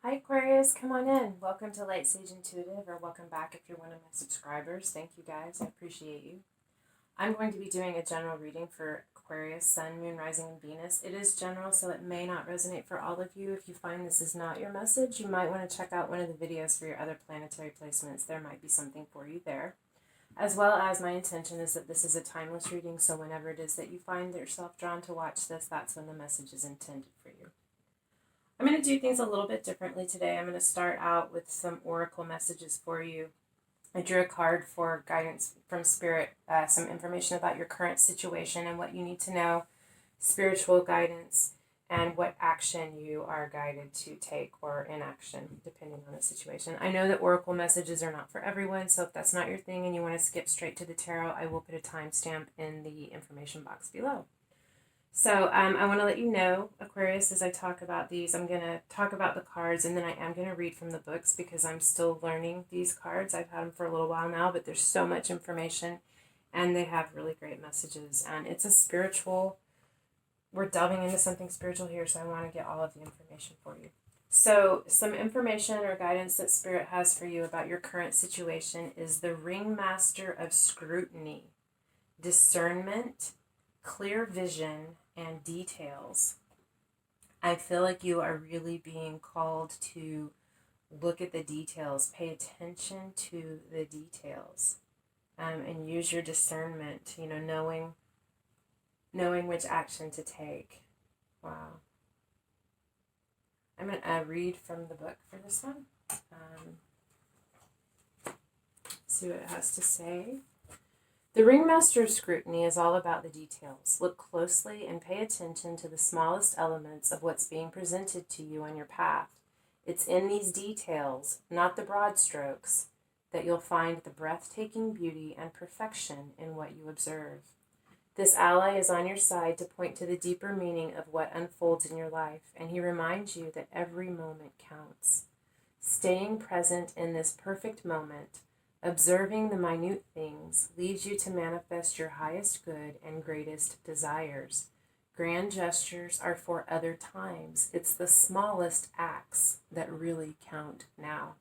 Hi Aquarius, come on in. Welcome to Light Sage Intuitive, or welcome back if you're one of my subscribers. Thank you guys, I appreciate you. I'm going to be doing a general reading for Aquarius, Sun, Moon, Rising, and Venus. It is general, so it may not resonate for all of you. If you find this is not your message, you might want to check out one of the videos for your other planetary placements. There might be something for you there. As well as my intention is that this is a timeless reading, so whenever it is that you find yourself drawn to watch this, that's when the message is intended for you. I'm going to do things a little bit differently today. I'm going to start out with some oracle messages for you. I drew a card for guidance from Spirit, some information about your current situation and what you need to know, spiritual guidance, and what action you are guided to take or inaction, depending on the situation. I know that oracle messages are not for everyone, so if that's not your thing and you want to skip straight to the tarot, I will put a timestamp in the information box below. So I want to let you know, Aquarius, as I talk about these, I'm going to talk about the cards, and then I am going to read from the books because I'm still learning these cards. I've had them for a little while now, but there's so much information, and they have really great messages. And it's a spiritual, we're delving into something spiritual here, so I want to get all of the information for you. So some information or guidance that Spirit has for you about your current situation is the Ringmaster of Scrutiny, discernment, clear vision, and details. I feel like you are really being called to look at the details, pay attention to the details, and use your discernment, knowing which action to take. Wow. I'm going to read from the book for this one. See what it has to say. The Ringmaster of Scrutiny is all about the details. Look closely and pay attention to the smallest elements of what's being presented to you on your path. It's in these details, not the broad strokes, that you'll find the breathtaking beauty and perfection in what you observe. This ally is on your side to point to the deeper meaning of what unfolds in your life, and he reminds you that every moment counts. Staying present in this perfect moment, observing the minute things, leads you to manifest your highest good and greatest desires. Grand gestures are for other times. It's the smallest acts that really count now.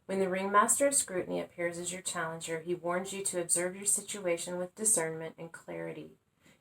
When the Ringmaster of Scrutiny appears as your challenger, he warns you to observe your situation with discernment and clarity.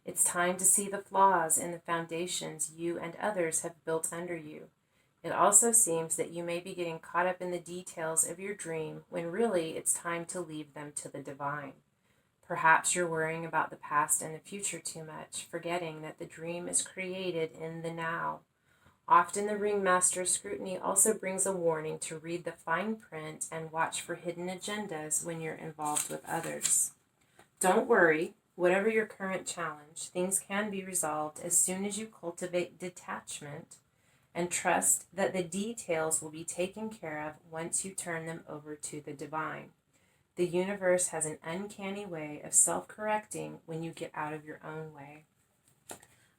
It's time to see the flaws in the foundations you and others have built under you. It also seems that you may be getting caught up in the details of your dream when really it's time to leave them to the divine. Perhaps you're worrying about the past and the future too much, forgetting that the dream is created in the now. Often the Ringmaster of Scrutiny also brings a warning to read the fine print and watch for hidden agendas when you're involved with others. Don't worry, whatever your current challenge, things can be resolved as soon as you cultivate detachment and trust that the details will be taken care of once you turn them over to the divine. The universe has an uncanny way of self-correcting when you get out of your own way.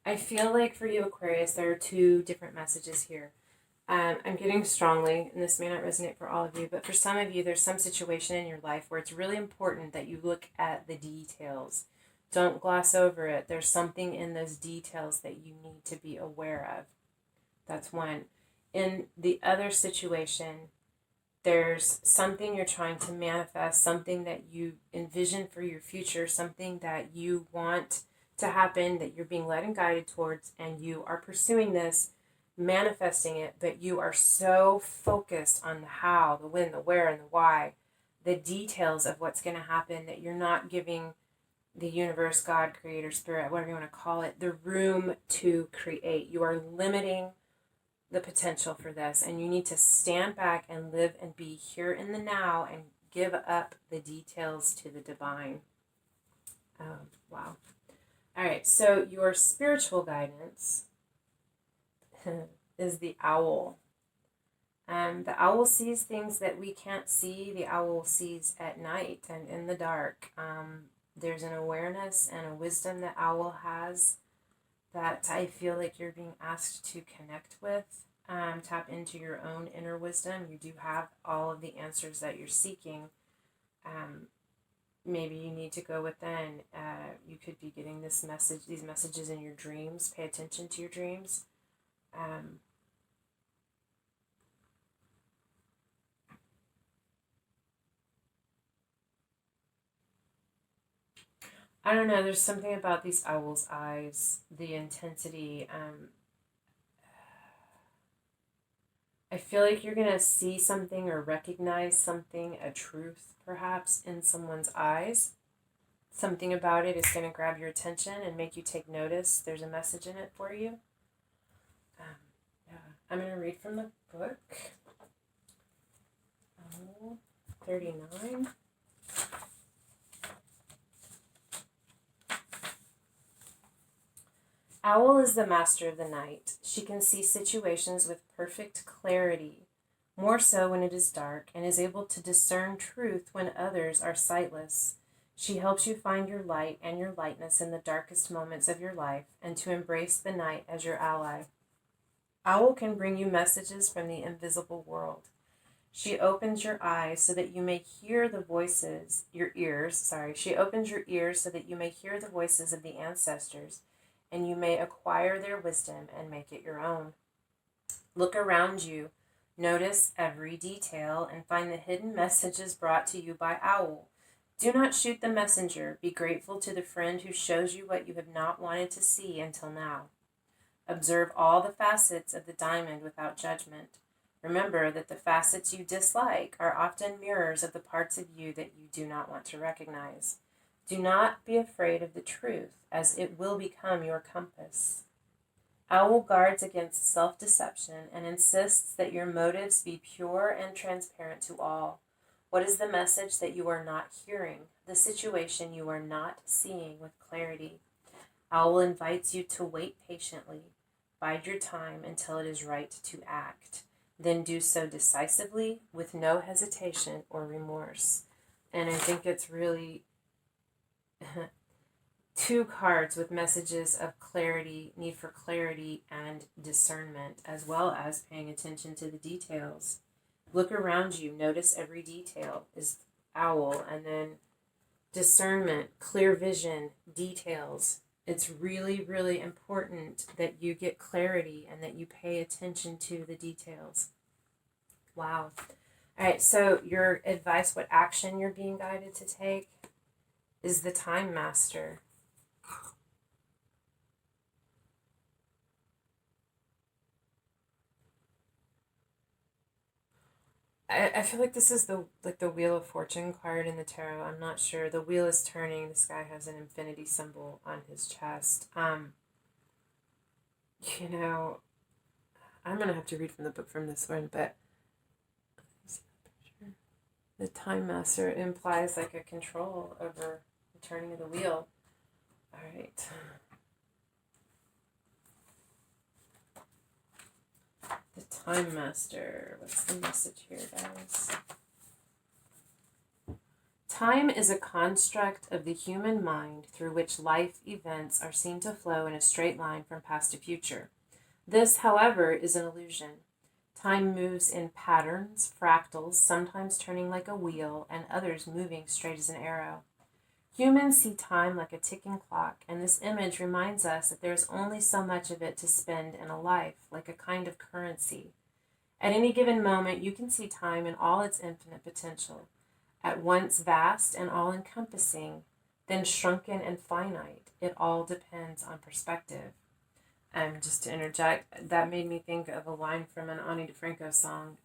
I feel like for you, Aquarius, there are two different messages here. I'm getting strongly, and this may not resonate for all of you, but for some of you, there's some situation in your life where it's really important that you look at the details. Don't gloss over it. There's something in those details that you need to be aware of. That's one. In the other situation, there's something you're trying to manifest, something that you envision for your future, something that you want to happen, that you're being led and guided towards, and you are pursuing this, manifesting it, but you are so focused on the how, the when, the where, and the why, the details of what's going to happen, that you're not giving the universe, God, Creator, Spirit, whatever you want to call it, the room to create. You are limiting the potential for this, and you need to stand back and live and be here in the now and give up the details to the divine. Wow. All right, so your spiritual guidance is the owl. The owl sees things that we can't see. The owl sees at night and in the dark. There's an awareness and a wisdom that owl has that I feel like you're being asked to connect with. Tap into your own inner wisdom. You do have all of the answers that you're seeking. Maybe you need to go within. You could be getting these messages in your dreams. Pay attention to your dreams. I don't know, there's something about these owl's eyes, the intensity. I feel like you're going to see something or recognize something, a truth perhaps, in someone's eyes. Something about it is going to grab your attention and make you take notice. There's a message in it for you. Yeah, I'm going to read from the book. 39. Owl is the master of the night. She can see situations with perfect clarity, more so when it is dark, and is able to discern truth when others are sightless. She helps you find your light and your lightness in the darkest moments of your life, and to embrace the night as your ally. Owl can bring you messages from the invisible world. She opens your eyes so that you may hear the voices, she opens your ears so that you may hear the voices of the ancestors, and you may acquire their wisdom and make it your own. Look around you, notice every detail, and find the hidden messages brought to you by Owl. Do not shoot the messenger. Be grateful to the friend who shows you what you have not wanted to see until now. Observe all the facets of the diamond without judgment. Remember that the facets you dislike are often mirrors of the parts of you that you do not want to recognize. Do not be afraid of the truth, as it will become your compass. Owl guards against self-deception and insists that your motives be pure and transparent to all. What is the message that you are not hearing, the situation you are not seeing with clarity? Owl invites you to wait patiently. Bide your time until it is right to act. Then do so decisively with no hesitation or remorse. And I think it's really two cards with messages of clarity, need for clarity and discernment, as well as paying attention to the details. Look around you, notice every detail is Owl, and then discernment, clear vision, details. It's really, really important that you get clarity and that you pay attention to the details. Wow. All right, so your advice, what action you're being guided to take, is the Time Master. I feel like this is the Wheel of Fortune card in the tarot. I'm not sure. The wheel is turning. This guy has an infinity symbol on his chest. You know, I'm gonna have to read from the book from this one, but the Time Master implies like a control over the turning of the wheel. All right. The Time Master. What's the message here, guys? Time is a construct of the human mind through which life events are seen to flow in a straight line from past to future. This, however, is an illusion. Time moves in patterns, fractals, sometimes turning like a wheel, and others moving straight as an arrow. Humans see time like a ticking clock, and this image reminds us that there is only so much of it to spend in a life, like a kind of currency. At any given moment, you can see time in all its infinite potential, at once vast and all-encompassing, then shrunken and finite. It all depends on perspective. Just to interject, that made me think of a line from an Ani DeFranco song.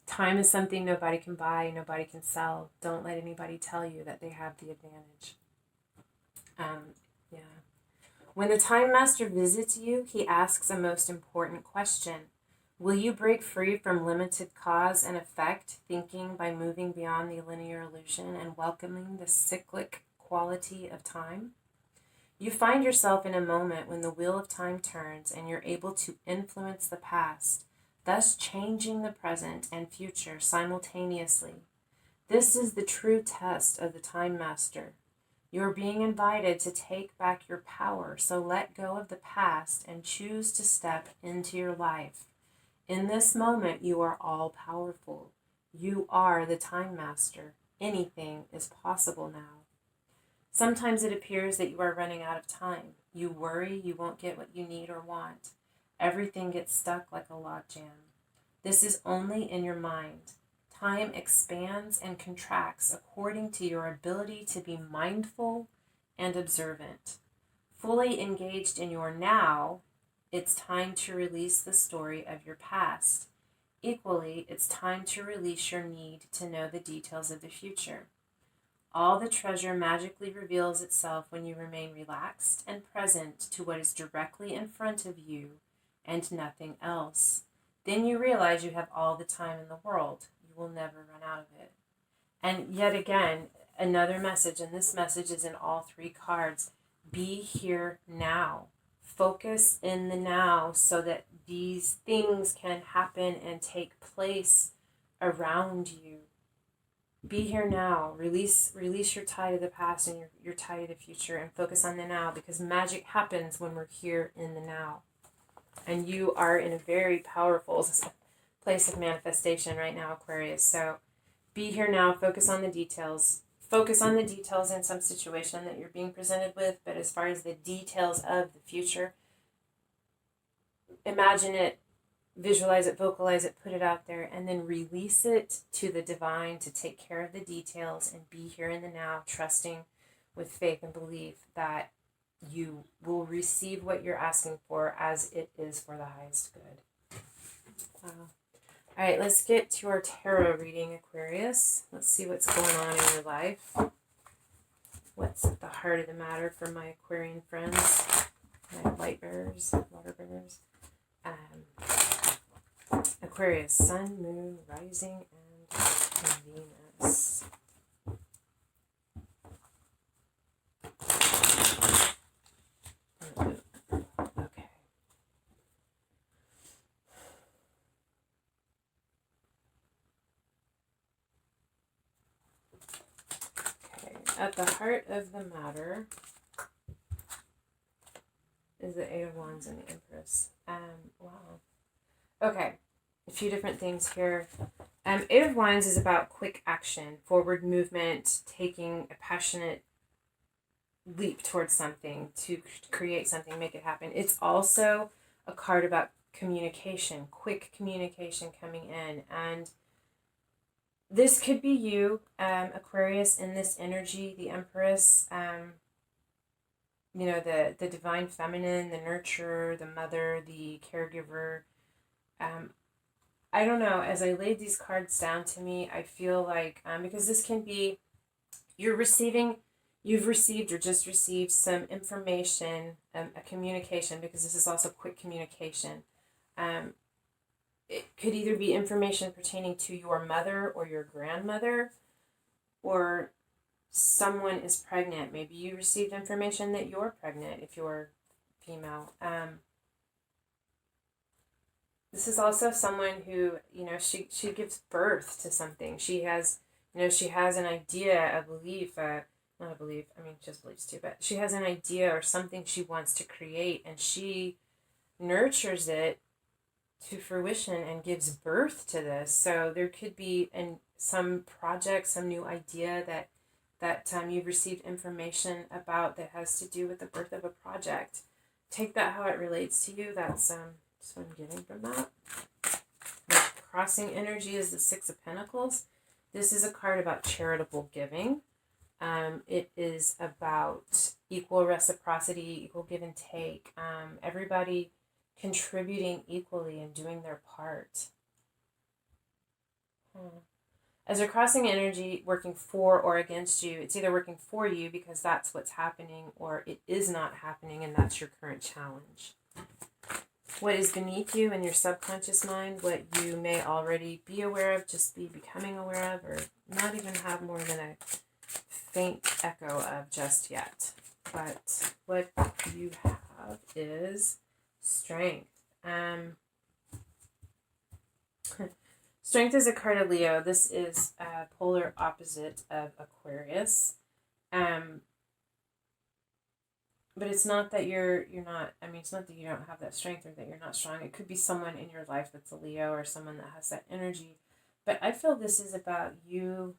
Time is something nobody can buy, nobody can sell. Don't let anybody tell you that they have the advantage. Yeah. When the Time Master visits you, he asks a most important question. Will you break free from limited cause and effect thinking by moving beyond the linear illusion and welcoming the cyclic quality of time? You find yourself in a moment when the wheel of time turns and you're able to influence the past, thus changing the present and future simultaneously. This is the true test of the Time Master. You're being invited to take back your power, so let go of the past and choose to step into your life. In this moment, you are all powerful. You are the Time Master. Anything is possible now. Sometimes it appears that you are running out of time. You worry you won't get what you need or want. Everything gets stuck like a logjam. This is only in your mind. Time expands and contracts according to your ability to be mindful and observant. Fully engaged in your now, it's time to release the story of your past. Equally, it's time to release your need to know the details of the future. All the treasure magically reveals itself when you remain relaxed and present to what is directly in front of you and nothing else. Then you realize you have all the time in the world. You will never run out of it. And yet again, another message, and this message is in all three cards. Be here now. Focus in the now so that these things can happen and take place around you. Be here now. Release your tie to the past and your tie to the future, and focus on the now, because magic happens when we're here in the now. And you are in a very powerful place of manifestation right now, Aquarius. So be here now. Focus on the details. Focus on the details in some situation that you're being presented with, but as far as the details of the future, imagine it, visualize it, vocalize it, put it out there, and then release it to the divine to take care of the details, and be here in the now, trusting with faith and belief that you will receive what you're asking for as it is for the highest good. Wow. All right, let's get to our tarot reading, Aquarius. Let's see what's going on in your life. What's at the heart of the matter for my Aquarian friends, my light bearers, water bearers. Aquarius, Sun, Moon, Rising, and Venus. Okay. At the heart of the matter is the Eight of Wands and the Empress. Wow. Okay, a few different things here. Eight of Wands is about quick action, forward movement, taking a passionate leap towards something to create something, make it happen. It's also a card about communication, quick communication coming in. And this could be you, Aquarius, in this energy, the Empress, the divine feminine, the nurturer, the mother, the caregiver. I don't know, as I laid these cards down to me, I feel like, because this can be, you've received or just received some information, a communication, because this is also quick communication. It could either be information pertaining to your mother or your grandmother, or someone is pregnant. Maybe you received information that you're pregnant if you're female. This is also someone who, she gives birth to something. She has an idea, a belief, not a belief, just beliefs too, but she has an idea or something she wants to create, and she nurtures it to fruition and gives birth to this. So there could be some project, some new idea that you've received information about that has to do with the birth of a project. Take that how it relates to you. That's what I'm getting from that. The crossing energy is the Six of Pentacles. This is a card about charitable giving. It is about equal reciprocity, equal give and take. Everybody contributing equally and doing their part. As a crossing energy working for or against you, it's either working for you because that's what's happening, or it is not happening and that's your current challenge. What is beneath you in your subconscious mind, what you may already be aware of, just be becoming aware of, or not even have more than a faint echo of just yet. But what you have is strength. Strength is a card of Leo. This is a polar opposite of Aquarius. But it's not that you're not, it's not that you don't have that strength or that you're not strong. It could be someone in your life that's a Leo or someone that has that energy. But I feel this is about you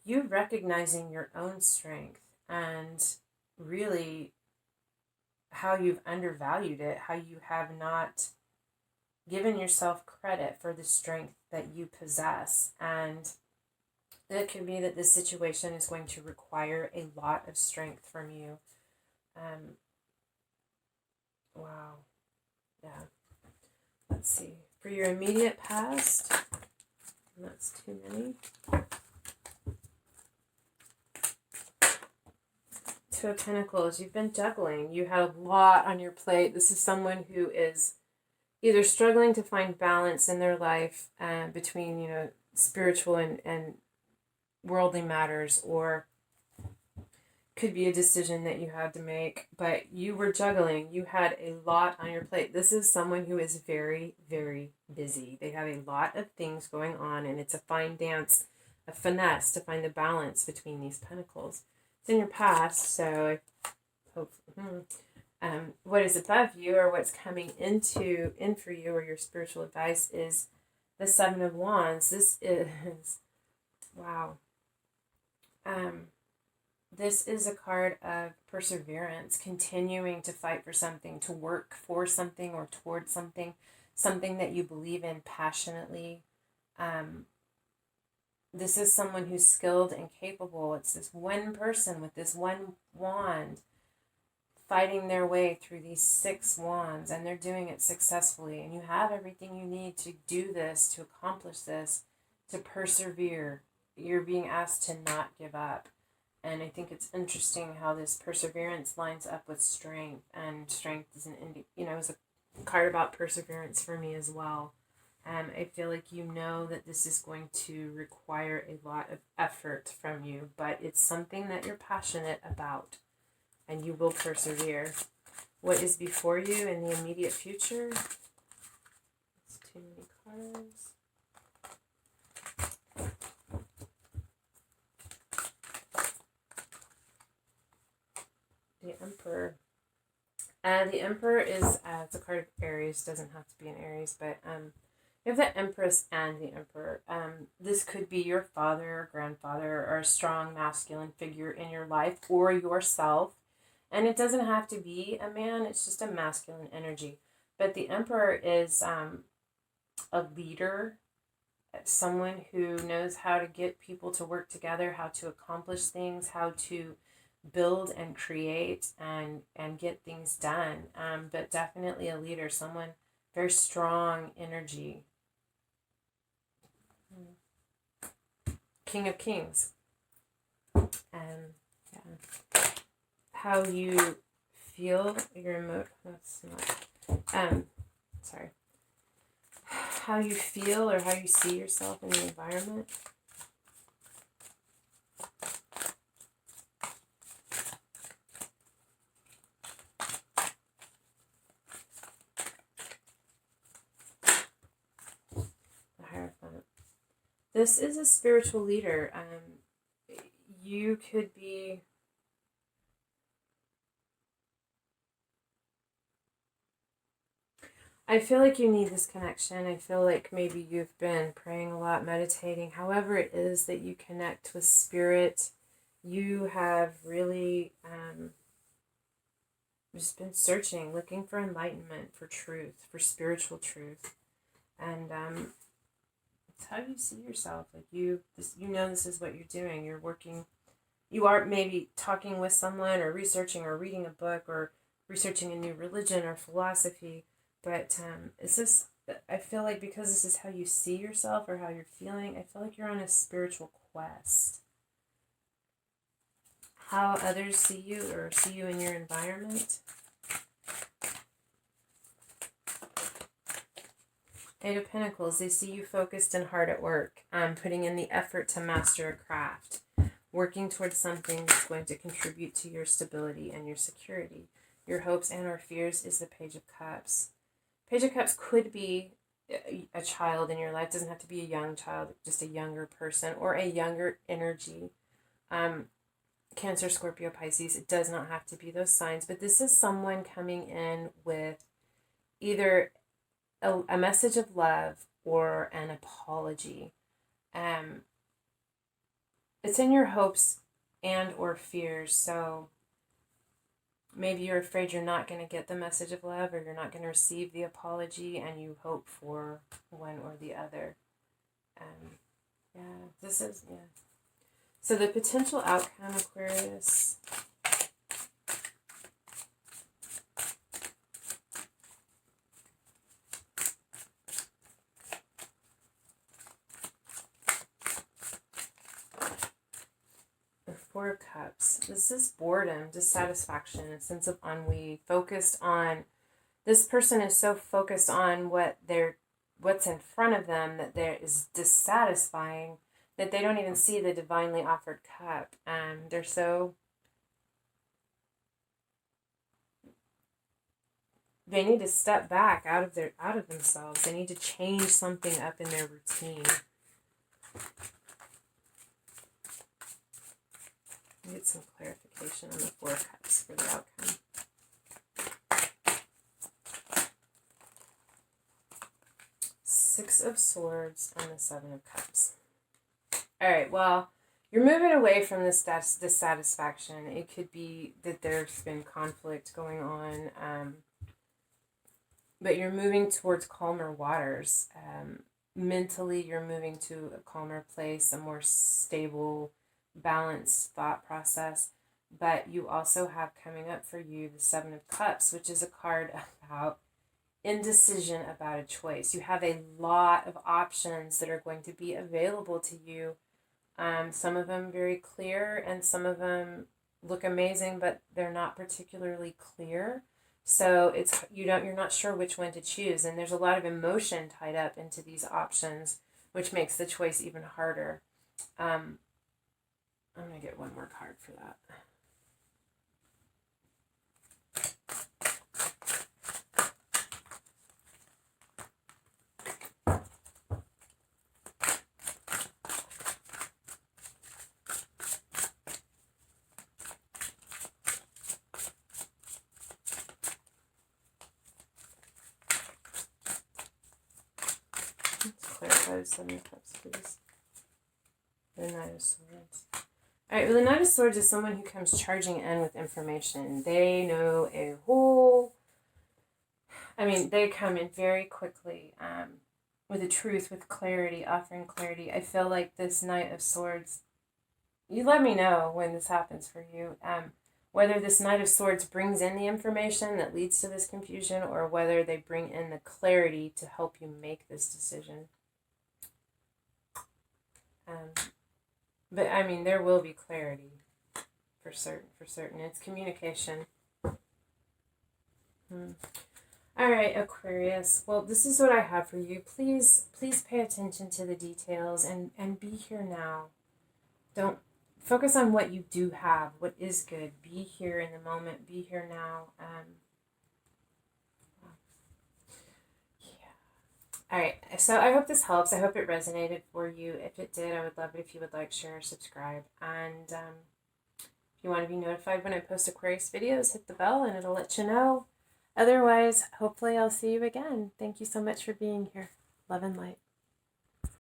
recognizing your own strength and really how you've undervalued it, how you have not given yourself credit for the strength that you possess. And it could be that this situation is going to require a lot of strength from you. Wow. Yeah. Let's see. For your immediate past, that's too many. Two of Pentacles, you've been juggling. You had a lot on your plate. This is someone who is either struggling to find balance in their life between, spiritual and worldly matters, or could be a decision that you had to make, but you were juggling. You had a lot on your plate. This is someone who is very, very busy. They have a lot of things going on, and it's a fine dance, a finesse to find the balance between these pentacles. It's in your past, so I hope what is above you, or what's coming in for you, or your spiritual advice, is the Seven of Wands. This is, wow. This is a card of perseverance, continuing to fight for something, to work for something or towards something that you believe in passionately. This is someone who's skilled and capable. It's this one person with this one wand fighting their way through these 6 wands, and they're doing it successfully. And you have everything you need to do this, to accomplish this, to persevere. You're being asked to not give up. And I think it's interesting how this perseverance lines up with strength. And strength is is a card about perseverance for me as well. I feel like that this is going to require a lot of effort from you, but it's something that you're passionate about, and you will persevere. What is before you in the immediate future? It's too many cards. The Emperor. The Emperor is it's a card of Aries. Doesn't have to be an Aries, but you have the Empress and the Emperor. This could be your father or grandfather, or a strong masculine figure in your life, or yourself. And it doesn't have to be a man. It's just a masculine energy. But the Emperor is a leader, someone who knows how to get people to work together, how to accomplish things, how to build and create and get things done. But definitely a leader, someone very strong energy. King of Kings. How you feel, how you feel or how you see yourself in the environment. This is a spiritual leader. You could be... I feel like you need this connection. I feel like maybe you've been praying a lot, meditating. However it is that you connect with spirit, you have really just been searching, looking for enlightenment, for truth, for spiritual truth. And it's how you see yourself. Like this is what you're doing. You're working. You are maybe talking with someone, or researching, or reading a book, or researching a new religion or philosophy. But I feel like because this is how you see yourself or how you're feeling, I feel like you're on a spiritual quest. How others see you or see you in your environment. Eight of Pentacles, they see you focused and hard at work, putting in the effort to master a craft, working towards something that's going to contribute to your stability and your security. Your hopes and or fears is the Page of Cups. Page of Cups could be a child in your life. It doesn't have to be a young child, just a younger person or a younger energy. Cancer, Scorpio, Pisces, it does not have to be those signs, but this is someone coming in with either a message of love or an apology. It's in your hopes and or fears. So maybe you're afraid you're not going to get the message of love, or you're not going to receive the apology, and you hope for one or the other. Yeah. So the potential outcome, Aquarius. The Four of Cups. This is boredom, dissatisfaction, a sense of ennui, focused on, this person is so focused on what's in front of them that there is dissatisfying, that they don't even see the divinely offered cup. They're so, they need to step back out of themselves. They need to change something up in their routine. Get some clarification on the Four of Cups for the outcome. Six of Swords and the Seven of Cups. All right, well, you're moving away from this dissatisfaction. It could be that there's been conflict going on, but you're moving towards calmer waters. Mentally, you're moving to a calmer place, a more stable, balanced thought process. But you also have coming up for you the Seven of Cups, which is a card about indecision about a choice. You have a lot of options that are going to be available to you. Some of them very clear, and some of them look amazing, but they're not particularly clear. So you're not sure which one to choose, and there's a lot of emotion tied up into these options, which makes the choice even harder. I'm gonna get one more card for that. Clarify the Seven of Cups, please. The Knight of Swords. All right, well, the Knight of Swords is someone who comes charging in with information. They know they come in very quickly with the truth, with clarity, offering clarity. I feel like this Knight of Swords, you let me know when this happens for you, whether this Knight of Swords brings in the information that leads to this confusion, or whether they bring in the clarity to help you make this decision. But I mean, there will be clarity for certain. It's communication. All right, Aquarius. Well, this is what I have for you. Please pay attention to the details and be here now. Don't focus on what you do have, what is good. Be here in the moment. Be here now. All right, so I hope this helps. I hope it resonated for you. If it did, I would love it if you would like, share, subscribe. And if you want to be notified when I post Aquarius videos, hit the bell and it'll let you know. Otherwise, hopefully I'll see you again. Thank you so much for being here. Love and light.